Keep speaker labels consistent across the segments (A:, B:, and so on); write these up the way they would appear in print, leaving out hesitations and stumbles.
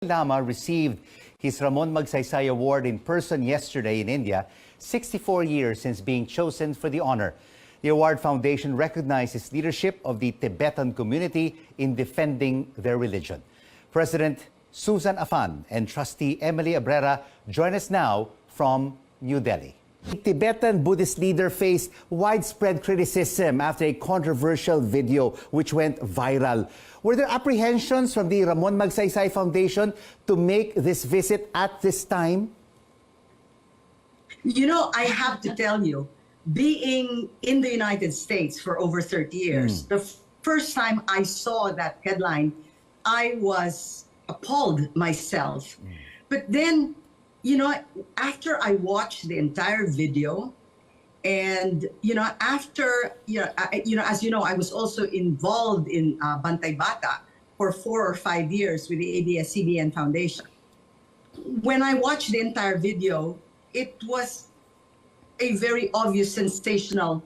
A: Lama received his Ramon Magsaysay Award in person yesterday in India, 64 years since being chosen for the honor. The award foundation recognizes leadership of the Tibetan community in defending their religion. President Susan Afan and trustee Emily Abrera join us now from New Delhi. The Tibetan Buddhist leader faced widespread criticism after a controversial video which went viral. Were there apprehensions from the Ramon Magsaysay Foundation to make this visit at this time?
B: You know, I have to tell you, being in the United States for over 30 years, the first time I saw that headline, I was appalled myself. But then, you know, after I watched the entire video, and after as you know, I was also involved in Bantay Bata for 4 or 5 years with the ABS-CBN Foundation. When I watched the entire video, it was a very obvious sensational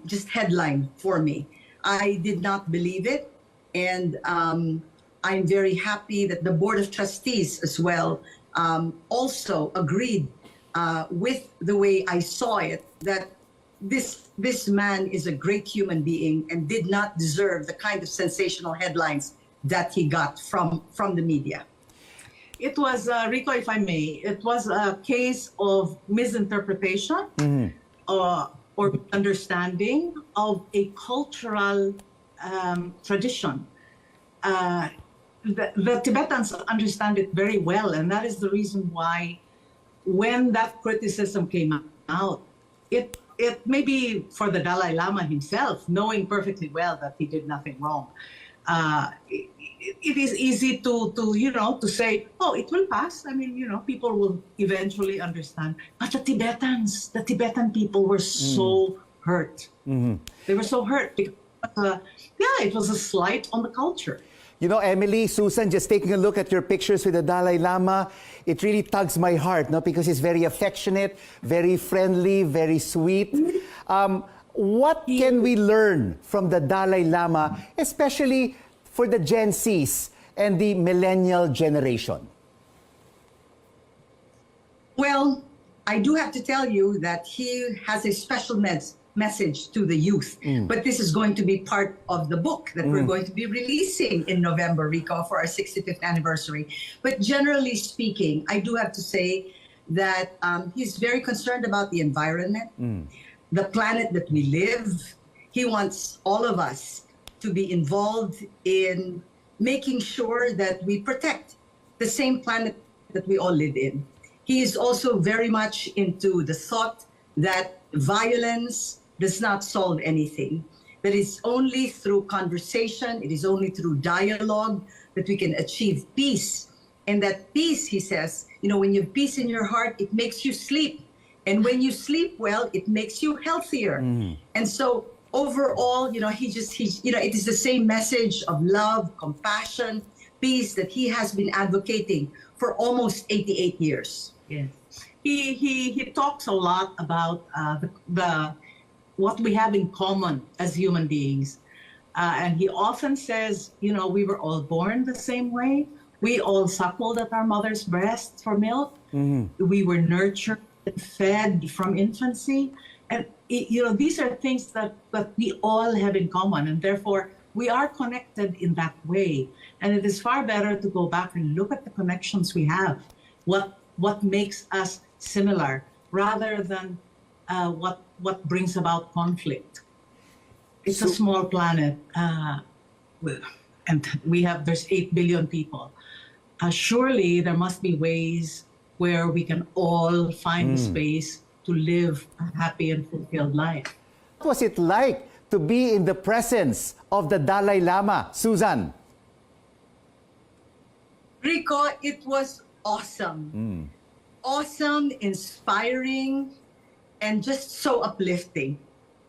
B: just headline for me. I did not believe it, and I'm very happy that the Board of Trustees as well also agreed with the way I saw it, that this man is a great human being and did not deserve the kind of sensational headlines that he got from the media.
C: It was, Rico, if I may, it was a case of misinterpretation or understanding of a cultural tradition. The Tibetans understand it very well, and that is the reason why when that criticism came out, it may be for the Dalai Lama himself, knowing perfectly well that he did nothing wrong. It is easy to say, oh, it will pass. I mean, people will eventually understand. But the Tibetan people were so hurt. They were so hurt because, it was a slight on the culture.
A: You know, Emily, Susan, just taking a look at your pictures with the Dalai Lama, it really tugs my heart, no? Because he's very affectionate, very friendly, very sweet. What can we learn from the Dalai Lama, especially for the Gen Zs and the millennial generation?
B: Well, I do have to tell you that he has a special message to the youth. But this is going to be part of the book that we're going to be releasing in November, Rico, for our 65th anniversary. But generally speaking, I do have to say that he's very concerned about the environment, the planet that we live. He wants all of us to be involved in making sure that we protect the same planet that we all live in. He is also very much into the thought that violence does not solve anything. That it's only through conversation, it is only through dialogue that we can achieve peace. And that peace, he says, when you have peace in your heart, it makes you sleep. And when you sleep well, it makes you healthier. And so overall, it is the same message of love, compassion, peace that he has been advocating for almost 88 years.
C: Yes. He talks a lot about what we have in common as human beings. And he often says, we were all born the same way. We all suckled at our mother's breast for milk. We were nurtured and fed from infancy. And, these are things that we all have in common. And therefore, we are connected in that way. And it is far better to go back and look at the connections we have, what makes us similar, rather than what brings about conflict. It's a small planet, and there's 8 billion people. Surely there must be ways where we can all find space to live a happy and fulfilled life.
A: What was it like to be in the presence of the Dalai Lama, Susan?
B: Rico, it was awesome. Awesome, inspiring, and just so uplifting.